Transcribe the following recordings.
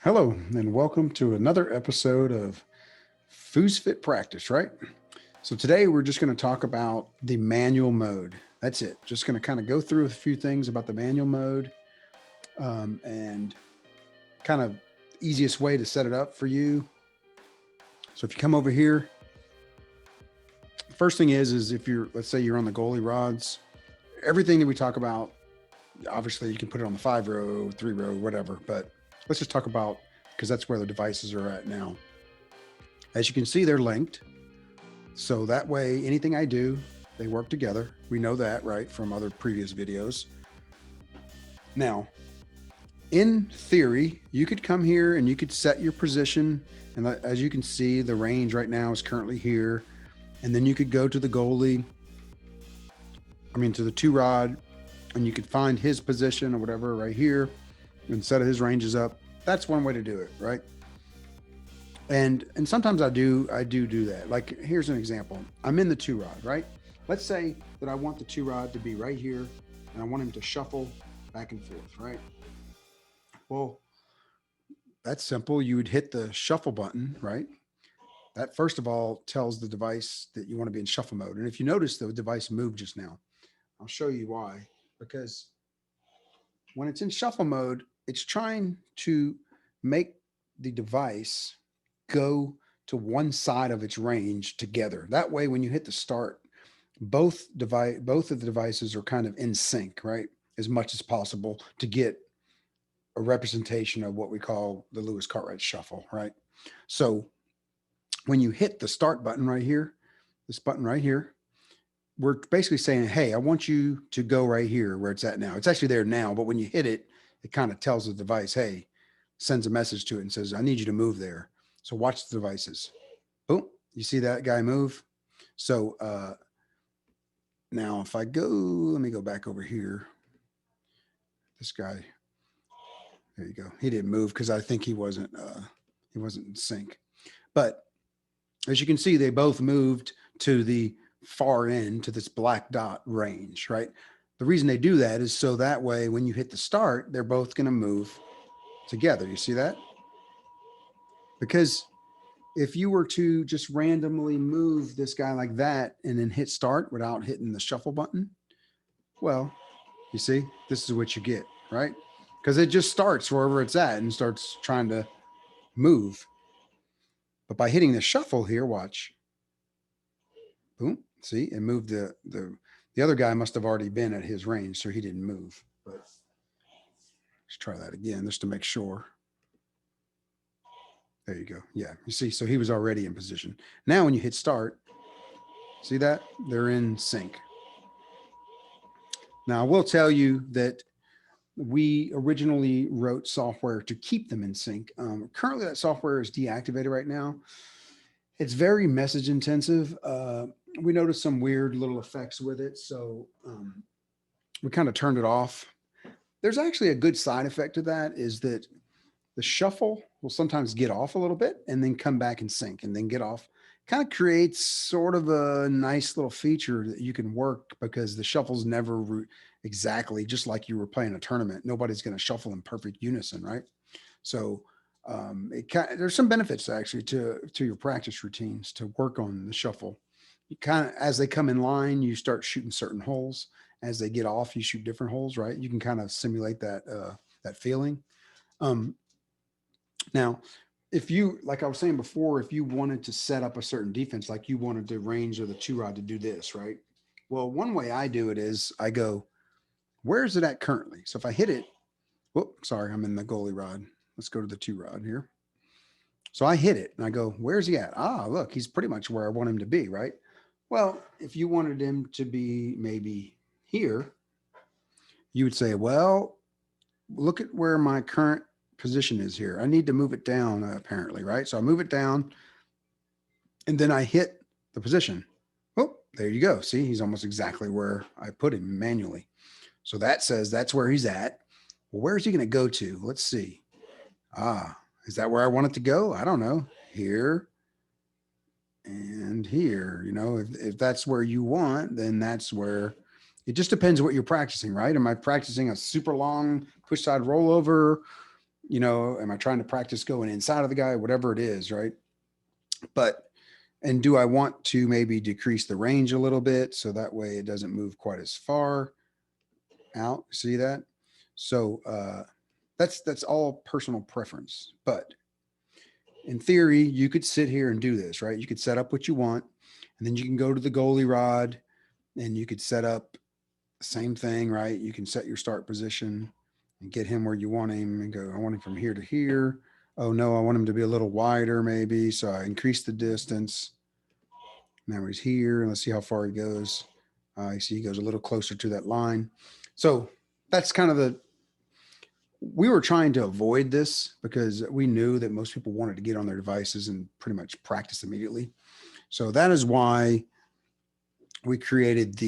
Hello, and welcome to another episode of FoosFit Practice, right? So today we're just going to talk about the manual mode. That's it. Just going to kind of go through a few things about the manual mode and kind of easiest way to set it up for you. So if you come over here, first thing is if you're, let's say you're on the goalie rods, everything that we talk about, obviously you can put it on the 5 row, 3 row, whatever, but let's just talk about, because that's where the devices are at now. As you can see, they're linked. So that way, anything I do, they work together. We know that, right, from other previous videos. Now, in theory, you could come here and you could set your position. And as you can see, the range right now is currently here. And then you could go to the goalie, to the 2 rod, and you could find his position or whatever right here and set his ranges up. That's one way to do it, right? And sometimes I do that. Like here's an example. I'm in the 2 rod, right? Let's say that I want the 2 rod to be right here and I want him to shuffle back and forth, right? Well, that's simple. You would hit the shuffle button, right? That first of all tells the device that you want to be in shuffle mode. And if you notice the device moved just now, I'll show you why. Because when it's in shuffle mode, it's trying to make the device go to one side of its range together. That way, when you hit the start, both of the devices are kind of in sync, right? As much as possible to get a representation of what we call the Lewis Cartwright shuffle, right? So when you hit the start button right here, this button right here, we're basically saying, hey, I want you to go right here where it's at now. It's actually there now, but when you hit it, it kind of tells the device, hey, sends a message to it and says, I need you to move there. So watch the devices. Boom. You see that guy move? So now if I go, let me go back over here. This guy, there you go. He didn't move because I think he wasn't in sync. But as you can see, they both moved to the far end to this black dot range, right? The reason they do that is so that way when you hit the start, they're both going to move together. You see that? Because if you were to just randomly move this guy like that and then hit start without hitting the shuffle button, well, you see, this is what you get, right? Because it just starts wherever it's at and starts trying to move. But by hitting the shuffle here, watch. Boom. See, it moved the other guy must have already been at his range, so he didn't move. But let's try that again just to make sure. There you go. Yeah, you see, so he was already in position. Now when you hit start, see that? They're in sync. Now I will tell you that we originally wrote software to keep them in sync. Currently that software is deactivated right now. It's very message intensive. We noticed some weird little effects with it, so we kind of turned it off. There's actually a good side effect to that is that the shuffle will sometimes get off a little bit and then come back and sync and then get off. Kind of creates sort of a nice little feature that you can work because the shuffle's never exactly just like you were playing a tournament. Nobody's going to shuffle in perfect unison, right? So there's some benefits actually to your practice routines to work on the shuffle. You kind of as they come in line, you start shooting certain holes. As they get off, you shoot different holes, right? You can kind of simulate that feeling. Um, Now, if you, like I was saying before, if you wanted to set up a certain defense, like you wanted the range of the 2 rod to do this, right? Well, one way I do it is I go, where is it at currently? So if I hit it, whoop, sorry, I'm in the goalie rod. Let's go to the 2 rod here. So I hit it and I go, where's he at? Ah, look, he's pretty much where I want him to be, right? Well, if you wanted him to be maybe here, you would say, well, look at where my current position is here. I need to move it down, apparently, right? So I move it down and then I hit the position. Oh, there you go. See, he's almost exactly where I put him manually. So that says that's where he's at. Well, where is he going to go to? Let's see. Ah, is that where I want it to go? I don't know. Here and here. If that's where you want, then that's where it just depends what you're practicing, right? Am I practicing a super long push side rollover? Am I trying to practice going inside of the guy, whatever it is, right? But, and do I want to maybe decrease the range a little bit so that way it doesn't move quite as far out? See that? So that's all personal preference. But in theory, you could sit here and do this, right? You could set up what you want, and then you can go to the goalie rod and you could set up the same thing, right? You can set your start position and get him where you want him and go, I want him from here to here. Oh no, I want him to be a little wider maybe. So I increase the distance. Now he's here. Let's see how far he goes. You see he goes a little closer to that line. So that's kind of we were trying to avoid this because we knew that most people wanted to get on their devices and pretty much practice immediately. So that is why we created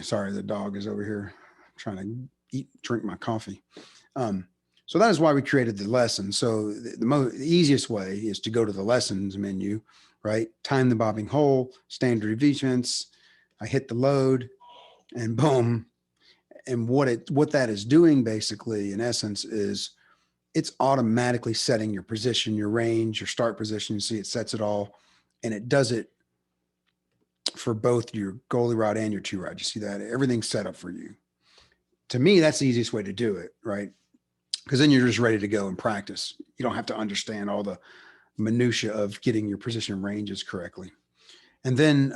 sorry, the dog is over here trying to drink my coffee. So that is why we created the lesson. So the easiest way is to go to the lessons menu, right? Time the bobbing hole, standard defense. I hit the load, and boom. And what that is doing basically, in essence, is it's automatically setting your position, your range, your start position. You see, it sets it all, and it does it for both your goalie rod and your two rod. You see that? Everything's set up for you. To me, that's the easiest way to do it, right? Because then you're just ready to go and practice. You don't have to understand all the minutia of getting your position ranges correctly. And then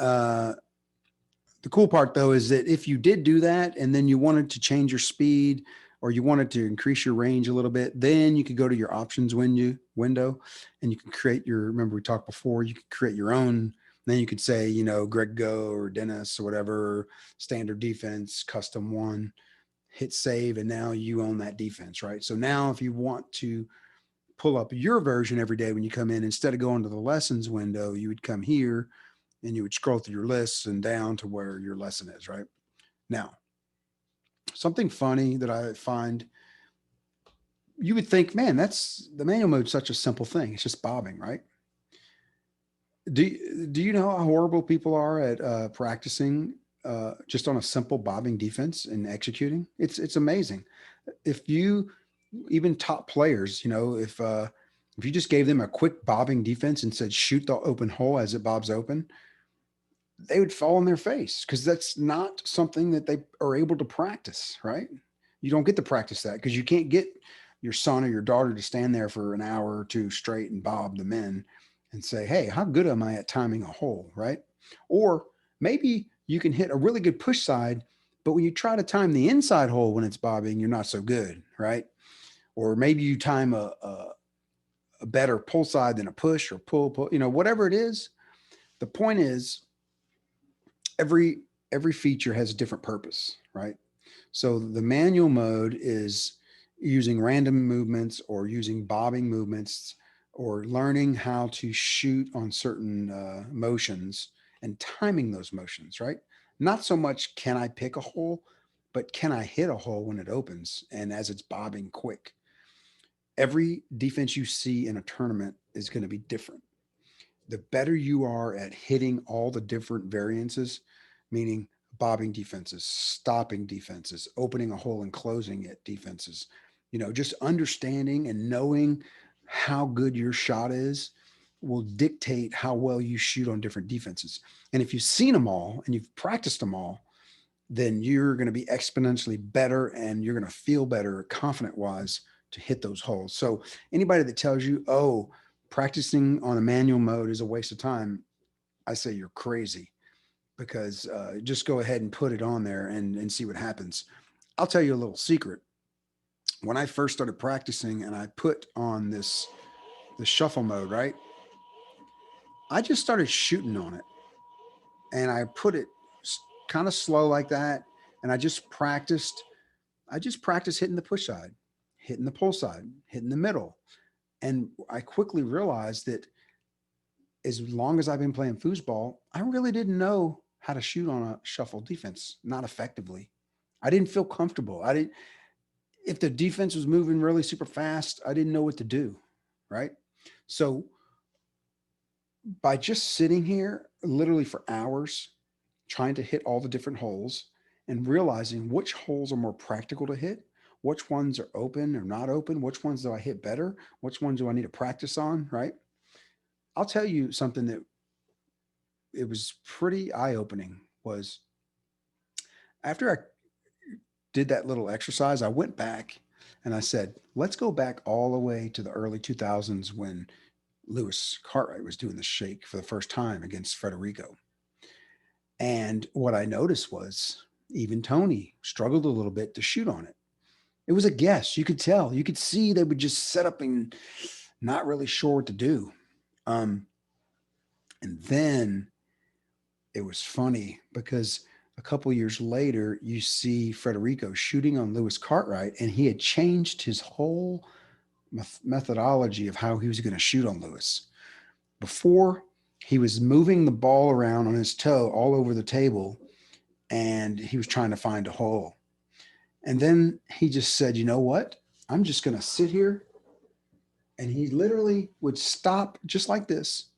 the cool part, though, is that if you did do that and then you wanted to change your speed or you wanted to increase your range a little bit, then you could go to your options window and you can create remember we talked before, you could create your own. Then you could say, Greg Go or Dennis or whatever, standard defense, custom one, hit save, and now you own that defense, right? So now if you want to pull up your version every day when you come in, instead of going to the lessons window, you would come here and you would scroll through your lists and down to where your lesson is, right? Now, something funny that I find, you would think, man, that's the manual mode, such a simple thing. It's just bobbing, right? Do you know how horrible people are at practicing just on a simple bobbing defense and executing? It's amazing. If you even top players, if you just gave them a quick bobbing defense and said shoot the open hole as it bobs open, they would fall on their face because that's not something that they are able to practice, right? You don't get to practice that because you can't get your son or your daughter to stand there for an hour or two straight and bob them in and say, hey, how good am I at timing a hole, right? Or maybe you can hit a really good push side, but when you try to time the inside hole when it's bobbing, you're not so good, right? Or maybe you time a better pull side than a push or pull, whatever it is. The point is, every feature has a different purpose, right? So the manual mode is using random movements or using bobbing movements or learning how to shoot on certain motions and timing those motions, right? Not so much can I pick a hole, but can I hit a hole when it opens and as it's bobbing quick? Every defense you see in a tournament is going to be different. The better you are at hitting all the different variances, meaning bobbing defenses, stopping defenses, opening a hole and closing it defenses, just understanding and knowing how good your shot is will dictate how well you shoot on different defenses. And if you've seen them all and you've practiced them all, then you're going to be exponentially better and you're going to feel better confident wise to hit those holes. So anybody that tells you, oh, practicing on a manual mode is a waste of time, I say you're crazy because just go ahead and put it on there and see what happens. I'll tell you a little secret. When I first started practicing and I put on the shuffle mode, right? I just started shooting on it and I put it kind of slow like that. And I just practiced hitting the push side, hitting the pull side, hitting the middle. And I quickly realized that as long as I've been playing foosball, I really didn't know how to shoot on a shuffle defense, not effectively. I didn't feel comfortable. I didn't, if the defense was moving really super fast, I didn't know what to do. Right. So by just sitting here literally for hours, trying to hit all the different holes and realizing which holes are more practical to hit, which ones are open or not open, which ones do I hit better, which ones do I need to practice on, right? I'll tell you something that it was pretty eye-opening was after I did that little exercise, I went back and I said, let's go back all the way to the early 2000s when Lewis Cartwright was doing the shake for the first time against Federico. And what I noticed was even Tony struggled a little bit to shoot on it. It was a guess. You could tell. You could see they would just set up and not really sure what to do. Um, and then it was funny because a couple years later, you see Federico shooting on Lewis Cartwright, and he had changed his whole methodology of how he was going to shoot on Lewis. Before, he was moving the ball around on his toe all over the table, and he was trying to find a hole. And then he just said, you know what? I'm just going to sit here. And he literally would stop just like this.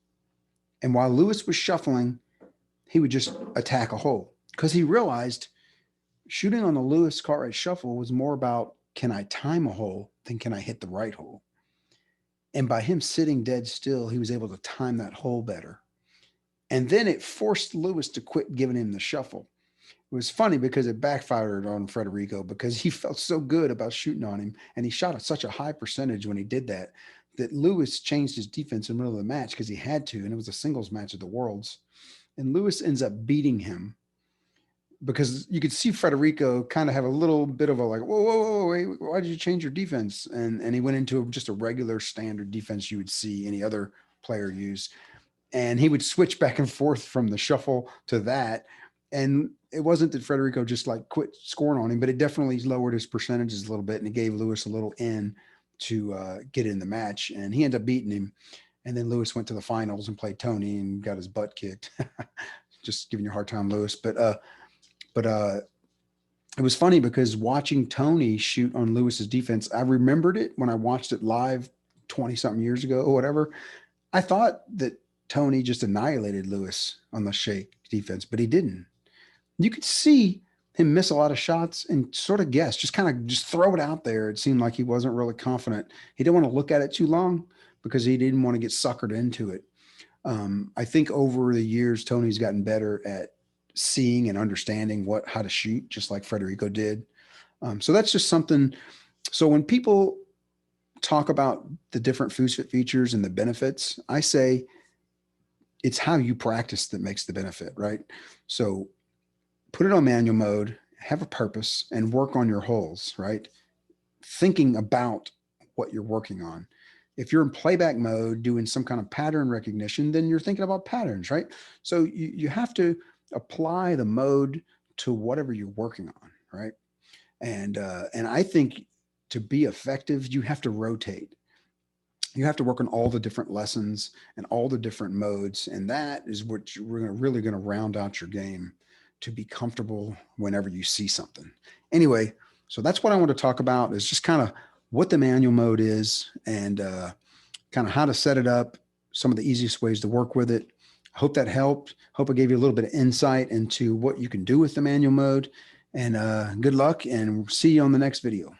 And while Lewis was shuffling, he would just attack a hole because he realized shooting on the Lewis Cartwright shuffle was more about can I time a hole than can I hit the right hole. And by him sitting dead still, he was able to time that hole better. And then it forced Lewis to quit giving him the shuffle. It was funny because it backfired on Federico because he felt so good about shooting on him. And he shot at such a high percentage when he did that, that Lewis changed his defense in the middle of the match because he had to. And it was a singles match at the Worlds. And Lewis ends up beating him because you could see Federico kind of have a little bit of a like, whoa, whoa, whoa, wait, why did you change your defense? And he went into just a regular standard defense you would see any other player use. And he would switch back and forth from the shuffle to that. And it wasn't that Federico just like quit scoring on him, but it definitely lowered his percentages a little bit, and it gave Lewis a little in to get in the match. And he ended up beating him. And then Lewis went to the finals and played Tony and got his butt kicked. Just giving you a hard time, Lewis. But it was funny because watching Tony shoot on Lewis's defense, I remembered it when I watched it live 20 something years ago or whatever. I thought that Tony just annihilated Lewis on the shake defense, but he didn't. You could see him miss a lot of shots and sort of guess, just kind of just throw it out there. It seemed like he wasn't really confident. He didn't want to look at it too long because he didn't want to get suckered into it. I think over the years, Tony's gotten better at seeing and understanding how to shoot, just like Federico did. So that's just something. So when people talk about the different FoosFit features and the benefits, I say it's how you practice that makes the benefit, right? So put it on manual mode, have a purpose, and work on your holes, right? Thinking about what you're working on. If you're in playback mode doing some kind of pattern recognition, then you're thinking about patterns, right? So you have to apply the mode to whatever you're working on, right? And I think to be effective, you have to rotate. You have to work on all the different lessons and all the different modes, and that is what you're really going to round out your game to be comfortable whenever you see something. Anyway, so that's what I want to talk about is just kind of what the manual mode is and kind of how to set it up, some of the easiest ways to work with it. I hope that helped. Hope I gave you a little bit of insight into what you can do with the manual mode. And good luck, and see you on the next video.